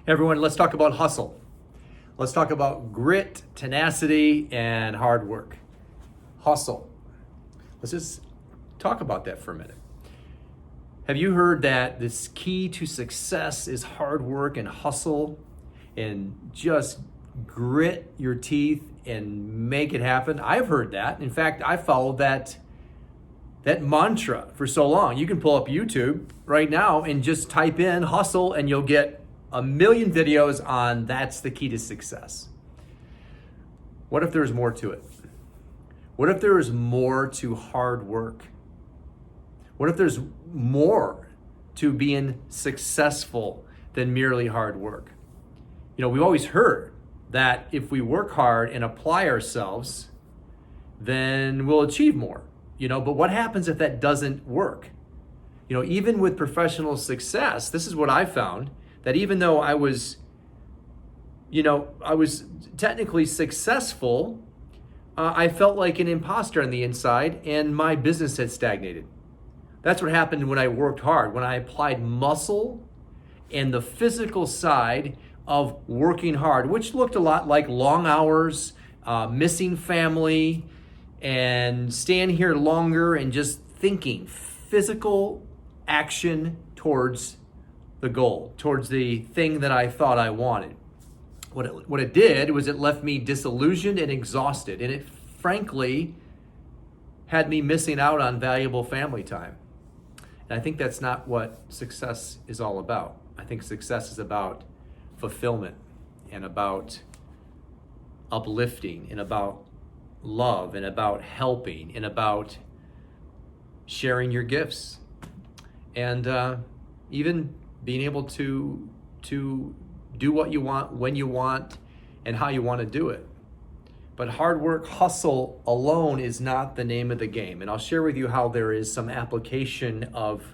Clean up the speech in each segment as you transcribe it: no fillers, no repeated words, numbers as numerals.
Everyone, let's talk about hustle. Let's talk about grit, tenacity, and hard work. Hustle. Let's just talk about that for a minute. Have you heard that this key to success is hard work and hustle and just grit your teeth and make it happen? I've heard that. In fact, I followed that mantra for so long. You can pull up YouTube right now and just type in hustle and you'll get a million videos on that's the key to success. What if there's more to it? What if there is more to hard work? What if there's more to being successful than merely hard work? You know, we've always heard that if we work hard and apply ourselves, then we'll achieve more. But what happens if that doesn't work? Even with professional success, this is what I found, that even though I was technically successful, I felt like an imposter on the inside and my business had stagnated. That's what happened when I worked hard, when I applied muscle and the physical side of working hard, which looked a lot like long hours, missing family, and staying here longer and just thinking physical action towards the goal, towards the thing that I thought I wanted. What it did was it left me disillusioned and exhausted, and it frankly had me missing out on valuable family time. And I think that's not what success is all about. I think success is about fulfillment and about uplifting and about love and about helping and about sharing your gifts and even being able to do what you want, when you want, and how you want to do it. But hard work, hustle alone is not the name of the game. And I'll share with you how there is some application of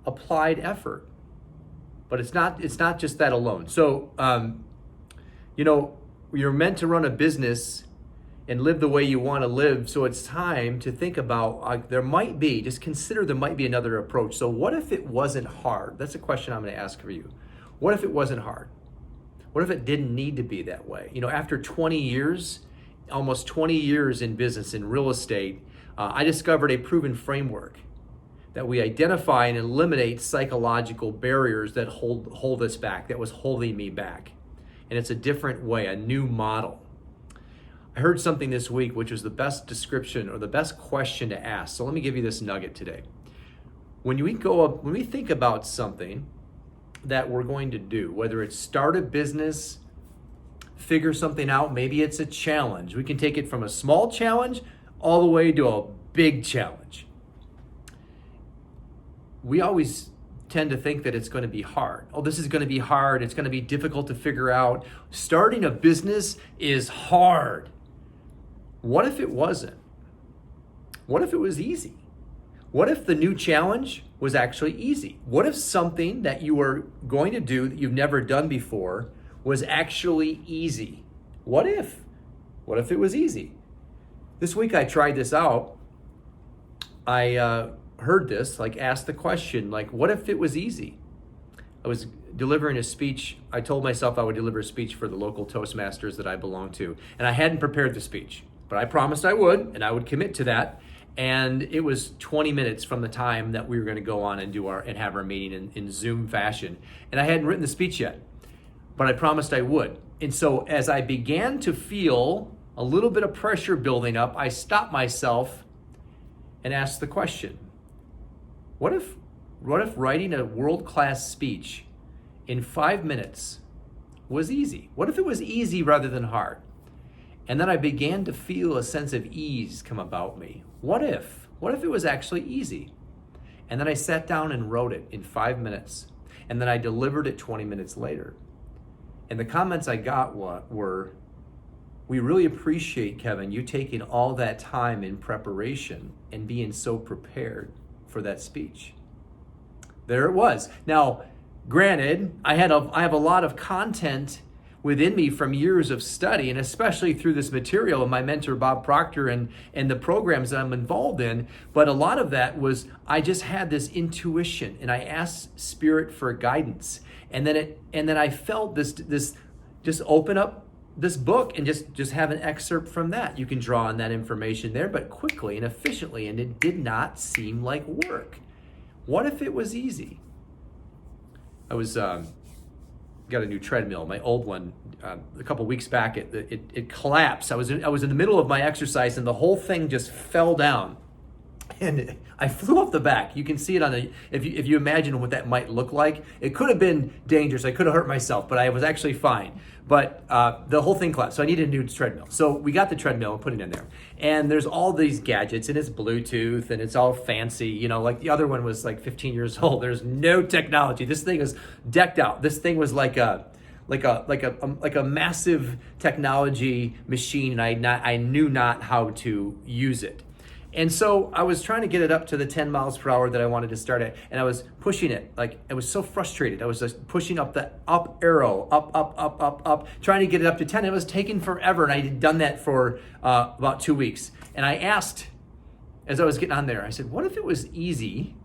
applied effort. But it's not just that alone. So, you're meant to run a business and live the way you want to live. So it's time to think about, just consider there might be another approach. So what if it wasn't hard? That's a question I'm going to ask for you. What if it wasn't hard? What if it didn't need to be that way? After 20 years, almost 20 years in business, in real estate, I discovered a proven framework that we identify and eliminate psychological barriers that hold us back, that was holding me back. And it's a different way, a new model. I heard something this week which was the best description or the best question to ask. So let me give you this nugget today. When we think about something that we're going to do, whether it's start a business, figure something out, maybe it's a challenge. We can take it from a small challenge all the way to a big challenge. We always tend to think that it's going to be hard. Oh, this is going to be hard. It's going to be difficult to figure out. Starting a business is hard. What if it wasn't? What if it was easy? What if the new challenge was actually easy? What if something that you were going to do that you've never done before was actually easy? What if? What if it was easy? This week I tried this out. I heard this, asked the question, what if it was easy? I was delivering a speech. I told myself I would deliver a speech for the local Toastmasters that I belong to. And I hadn't prepared the speech, but I promised I would, and I would commit to that. And it was 20 minutes from the time that we were going to go on and have our meeting in Zoom fashion. And I hadn't written the speech yet, but I promised I would. And so as I began to feel a little bit of pressure building up, I stopped myself and asked the question, what if writing a world-class speech in 5 minutes was easy? What if it was easy rather than hard? And then I began to feel a sense of ease come about me. What if it was actually easy? And then I sat down and wrote it in 5 minutes. And then I delivered it 20 minutes later. And the comments I got were, we really appreciate, Kevin, you taking all that time in preparation and being so prepared for that speech. There it was. Now, granted, I have a lot of content within me from years of study, and especially through this material of my mentor, Bob Proctor, and the programs that I'm involved in. But a lot of that was, I just had this intuition, and I asked Spirit for guidance. And then I felt this just open up this book and just have an excerpt from that. You can draw on that information there, but quickly and efficiently, and it did not seem like work. What if it was easy? I was got a new treadmill. My old one, a couple weeks back, it collapsed. I was in the middle of my exercise, and the whole thing just fell down, and I flew off the back. You can see it on if you imagine what that might look like. It could have been dangerous. I could have hurt myself, but I was actually fine. But the whole thing collapsed, so I needed a new treadmill. So we got the treadmill and put it in there. And there's all these gadgets, and it's Bluetooth, and it's all fancy. You know, like the other one was like 15 years old. There's no technology. This thing is decked out. This thing was like a massive technology machine, and I knew not how to use it. And so I was trying to get it up to the 10 miles per hour that I wanted to start at, and I was pushing it. Like, I was so frustrated. I was just pushing up the up arrow, up, trying to get it up to 10. It was taking forever, and I had done that for about 2 weeks. And I asked, as I was getting on there, I said, what if it was easy?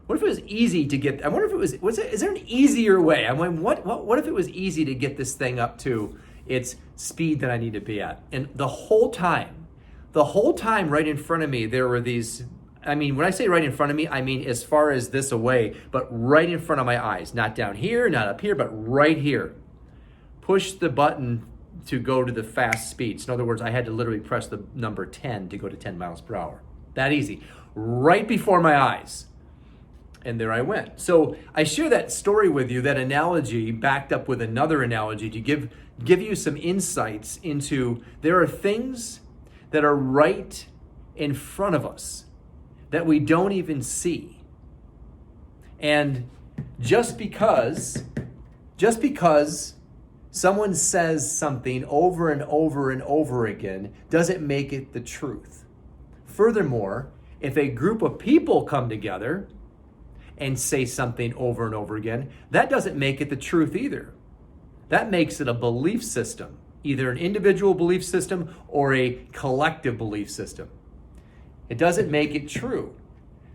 What if it was easy to get, I wonder if it was is there an easier way? I mean, what if it was easy to get this thing up to its speed that I need to be at? And the whole time right in front of me, there were these, I mean, when I say right in front of me, I mean as far as this away, but right in front of my eyes, not down here, not up here, but right here. Push the button to go to the fast speeds. In other words, I had to literally press the number 10 to go to 10 miles per hour. That easy. Right before my eyes. And there I went. So I share that story with you, that analogy backed up with another analogy to give you some insights into, there are things that are right in front of us that we don't even see. And just because someone says something over and over and over again doesn't make it the truth. Furthermore, if a group of people come together and say something over and over again, that doesn't make it the truth either. That makes it a belief system. Either an individual belief system or a collective belief system. It doesn't make it true.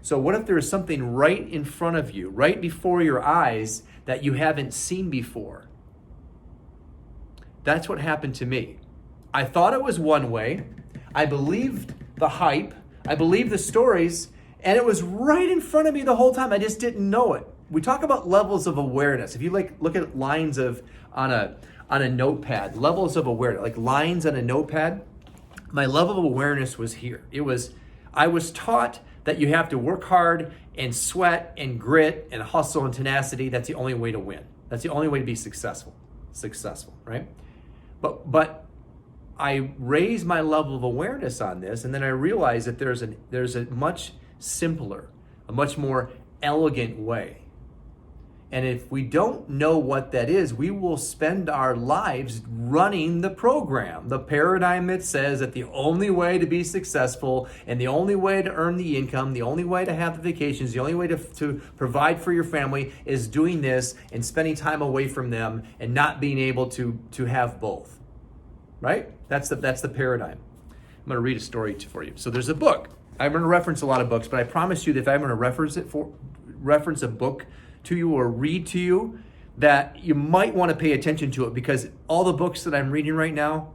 So what if there is something right in front of you, right before your eyes, that you haven't seen before? That's what happened to me. I thought it was one way. I believed the hype. I believed the stories, and it was right in front of me the whole time. I just didn't know it. We talk about levels of awareness. If you look at lines on a notepad, levels of awareness, like lines on a notepad, my level of awareness was here. I was taught that you have to work hard and sweat and grit and hustle and tenacity. That's the only way to win. That's the only way to be successful, right? But I raised my level of awareness on this, and then I realized that there's a much simpler, a much more elegant way. And if we don't know what that is, we will spend our lives running the program, the paradigm that says that the only way to be successful and the only way to earn the income, the only way to have the vacations, the only way to provide for your family is doing this and spending time away from them and not being able to have both, right? That's the paradigm. I'm going to read a story for you. So there's a book. I'm going to reference a lot of books, but I promise you that if I'm going to reference a book to you or read to you, that you might want to pay attention to it, because all the books that I'm reading right now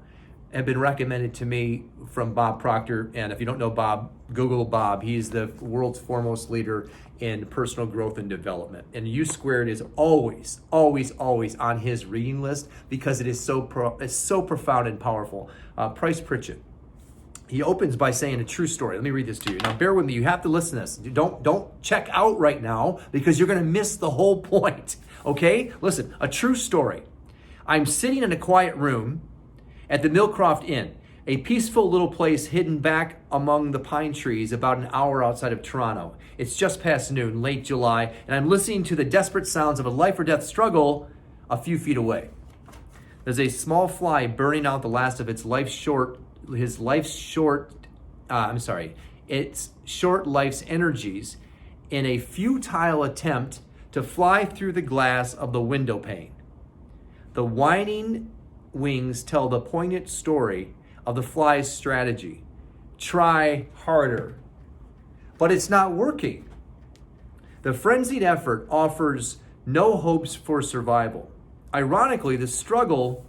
have been recommended to me from Bob Proctor. And if you don't know Bob, Google Bob. He's the world's foremost leader in personal growth and development. And U Squared is always, always, always on his reading list because it is so profound and powerful. Price Pritchett. He opens by saying a true story. Let me read this to you. Now, bear with me. You have to listen to this. Don't check out right now because you're going to miss the whole point. Okay? Listen, a true story. I'm sitting in a quiet room at the Millcroft Inn, a peaceful little place hidden back among the pine trees about an hour outside of Toronto. It's just past noon, late July, and I'm listening to the desperate sounds of a life or death struggle a few feet away. There's a small fly burning out the last of its short life's energies in a futile attempt to fly through the glass of the window pane. The whining wings tell the poignant story of the fly's strategy. Try harder. But it's not working. The frenzied effort offers no hopes for survival. Ironically, the struggle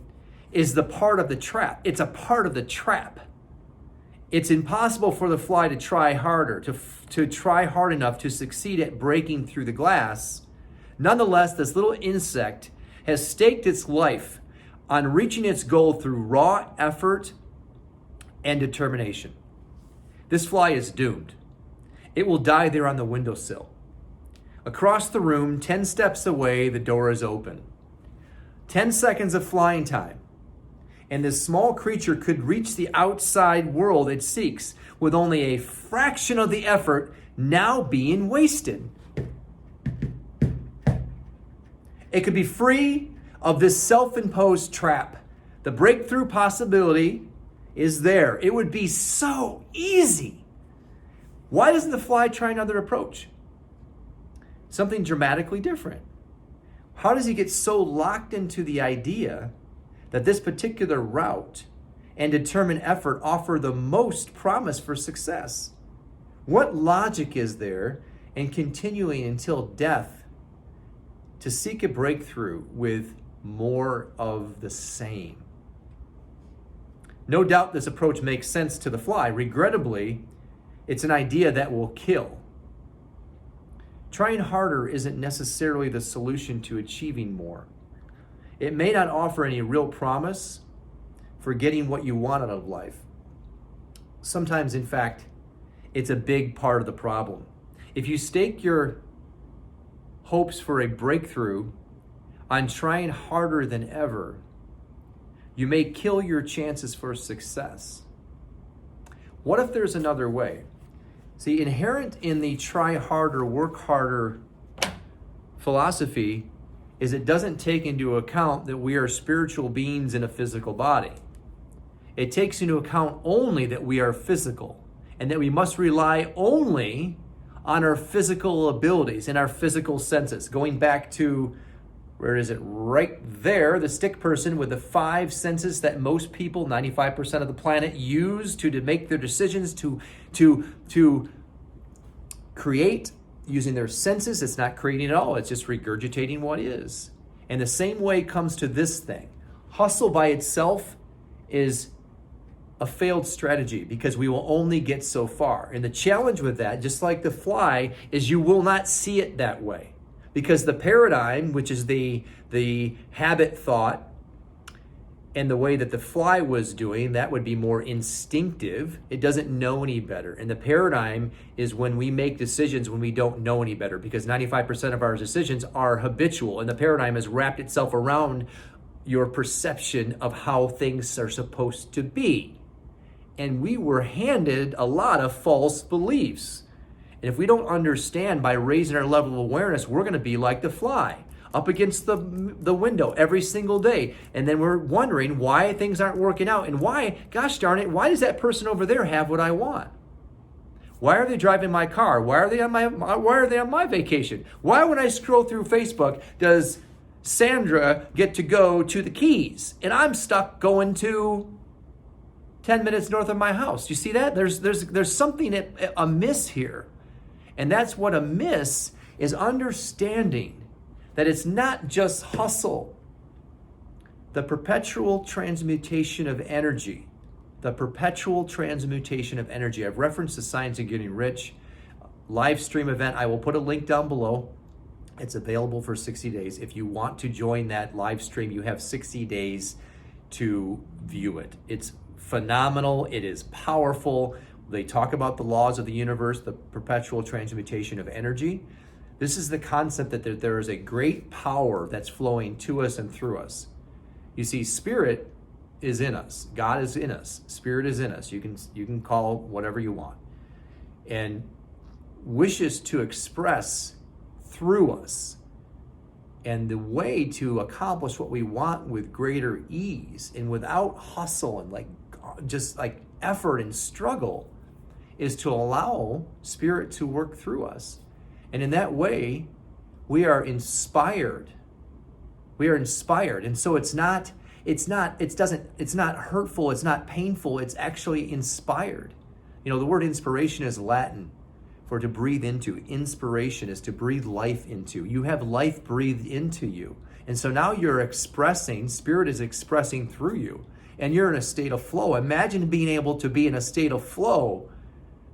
is the part of the trap. It's a part of the trap. It's impossible for the fly to try harder, to try hard enough to succeed at breaking through the glass. Nonetheless, this little insect has staked its life on reaching its goal through raw effort and determination. This fly is doomed. It will die there on the windowsill. Across the room, 10 steps away, the door is open. 10 seconds of flying time, and this small creature could reach the outside world it seeks with only a fraction of the effort now being wasted. It could be free of this self-imposed trap. The breakthrough possibility is there. It would be so easy. Why doesn't the fly try another approach? Something dramatically different. How does he get so locked into the idea that this particular route and determined effort offer the most promise for success? What logic is there in continuing until death to seek a breakthrough with more of the same? No doubt this approach makes sense to the fly. Regrettably, it's an idea that will kill. Trying harder isn't necessarily the solution to achieving more. It may not offer any real promise for getting what you want out of life. Sometimes, in fact, it's a big part of the problem. If you stake your hopes for a breakthrough on trying harder than ever, you may kill your chances for success. What if there's another way? See, inherent in the try harder, work harder philosophy is it doesn't take into account that we are spiritual beings in a physical body. It takes into account only that we are physical and that we must rely only on our physical abilities and our physical senses. Going back to, where is it? Right there, the stick person with the 5 senses that most people, 95% of the planet, use to make their decisions, to create using their senses. It's not creating at all. It's just regurgitating what is. And the same way comes to this thing. Hustle by itself is a failed strategy because we will only get so far. And the challenge with that, just like the fly, is you will not see it that way. Because the paradigm, which is the habit thought, and the way that the fly was doing, that would be more instinctive. It doesn't know any better. And the paradigm is when we make decisions when we don't know any better, because 95% of our decisions are habitual, and the paradigm has wrapped itself around your perception of how things are supposed to be. And we were handed a lot of false beliefs. And if we don't understand by raising our level of awareness, we're going to be like the fly, up against the window every single day. And then we're wondering why things aren't working out. And why, gosh darn it, why does that person over there have what I want? Why are they driving my car? Why are they on my vacation? Why, when I scroll through Facebook, does Sandra get to go to the Keys and I'm stuck going to 10 minutes north of my house? You see that? There's something amiss here. And that's what amiss is, understanding that it's not just hustle. The perpetual transmutation of energy. The perpetual transmutation of energy. I've referenced the Science of Getting Rich live stream event. I will put a link down below. It's available for 60 days. If you want to join that live stream, you have 60 days to view it. It's phenomenal. It is powerful. They talk about the laws of the universe, the perpetual transmutation of energy. This is the concept that there is a great power that's flowing to us and through us. You see, spirit is in us. God is in us. Spirit is in us. You can call whatever you want. And wishes to express through us. And the way to accomplish what we want with greater ease and without hustle and just effort and struggle is to allow spirit to work through us. And in that way, we are inspired. We are inspired. And so it's not it's not hurtful, it's not painful, it's actually inspired. You know, the word inspiration is Latin for to breathe into. Inspiration is to breathe life into. You have life breathed into you. And so now you're expressing, Spirit is expressing through you, and you're in a state of flow. Imagine being able to be in a state of flow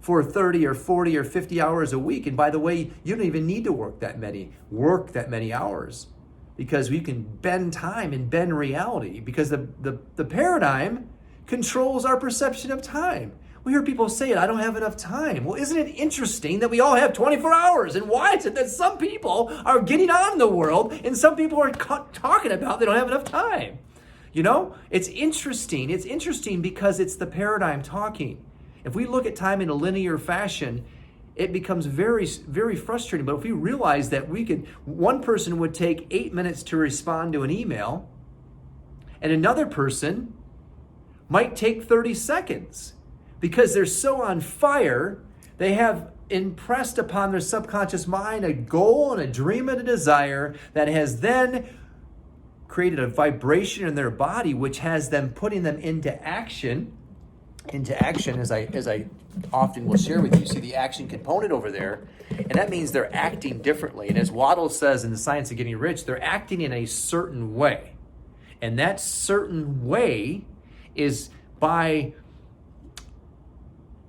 for 30 or 40 or 50 hours a week. And by the way, you don't even need to work that many hours, because we can bend time and bend reality, because the paradigm controls our perception of time. We hear people say it, I don't have enough time. Well, isn't it interesting that we all have 24 hours? And why is it that some people are getting on in the world and some people are talking about they don't have enough time? You know, it's interesting. It's interesting because it's the paradigm talking. If we look at time in a linear fashion, it becomes very, very frustrating. But if we realize that one person would take 8 minutes to respond to an email, and another person might take 30 seconds. Because they're so on fire, they have impressed upon their subconscious mind a goal and a dream and a desire that has then created a vibration in their body, which has them putting them into action, as I often will share with you. You see the action component over there, and that means they're acting differently. And as Waddle says in The Science of Getting Rich, they're acting in a certain way. And that certain way is by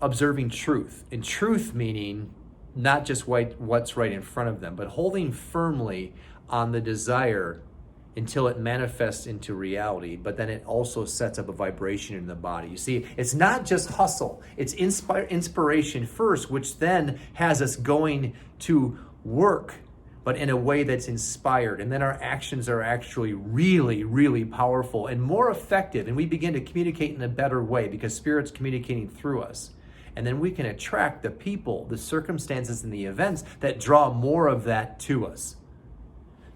observing truth. And truth meaning not just what's right in front of them, but holding firmly on the desire until it manifests into reality. But then it also sets up a vibration in the body. You see, it's not just hustle. It's inspiration first, which then has us going to work, but in a way that's inspired. And then our actions are actually really, really powerful and more effective. And we begin to communicate in a better way because Spirit's communicating through us. And then we can attract the people, the circumstances, and the events that draw more of that to us.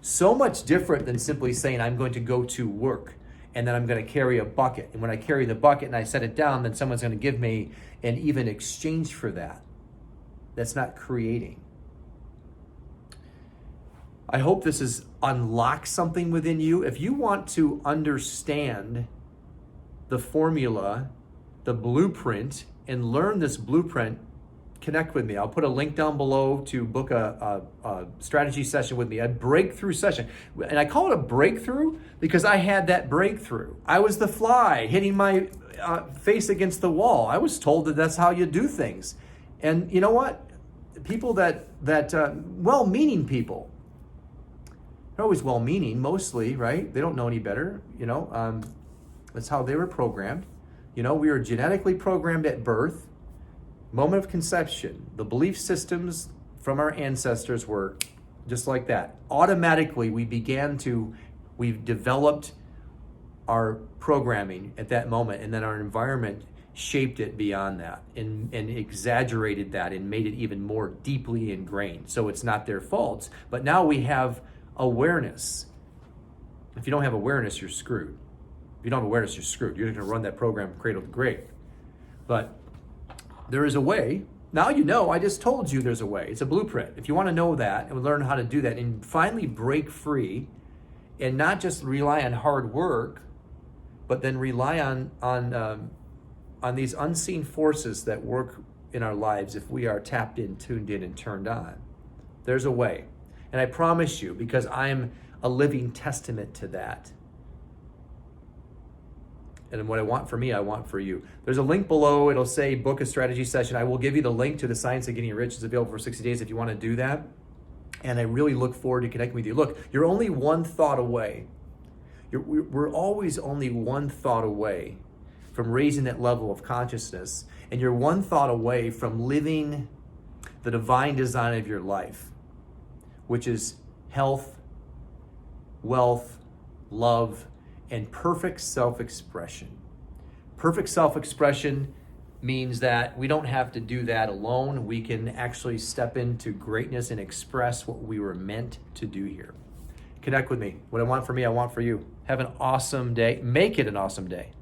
So much different than simply saying, I'm going to go to work and then I'm going to carry a bucket. And when I carry the bucket and I set it down, then someone's going to give me an even exchange for that. That's not creating. I hope this has unlocked something within you. If you want to understand the formula, the blueprint, and learn this blueprint, connect with me. I'll put a link down below to book a strategy session with me, a breakthrough session. And I call it a breakthrough because I had that breakthrough. I was the fly hitting my face against the wall. I was told that that's how you do things. And you know what? People that well-meaning people, they're always well-meaning, mostly, right? They don't know any better, you know. That's how they were programmed. You know, we were genetically programmed at birth, moment of conception. The belief systems from our ancestors were just like that. Automatically, we've developed our programming at that moment, and then our environment shaped it beyond that and exaggerated that and made it even more deeply ingrained. So it's not their faults, but now we have awareness. If you don't have awareness, you're screwed. If you don't have awareness, you're screwed. You're going to run that program cradle to grave. But there is a way. Now you know. I just told you there's a way. It's a blueprint. If you want to know that and learn how to do that and finally break free and not just rely on hard work, but then rely on these unseen forces that work in our lives if we are tapped in, tuned in, and turned on. There's a way. And I promise you, because I'm a living testament to that. And what I want for me, I want for you. There's a link below. It'll say book a strategy session. I will give you the link to the Science of Getting Rich. It's available for 60 days if you want to do that. And I really look forward to connecting with you. Look, you're only one thought away. We're always only one thought away from raising that level of consciousness. And you're one thought away from living the divine design of your life, which is health, wealth, love, and perfect self-expression. Perfect self-expression means that we don't have to do that alone. We can actually step into greatness and express what we were meant to do here. Connect with me. What I want for me, I want for you. Have an awesome day. Make it an awesome day.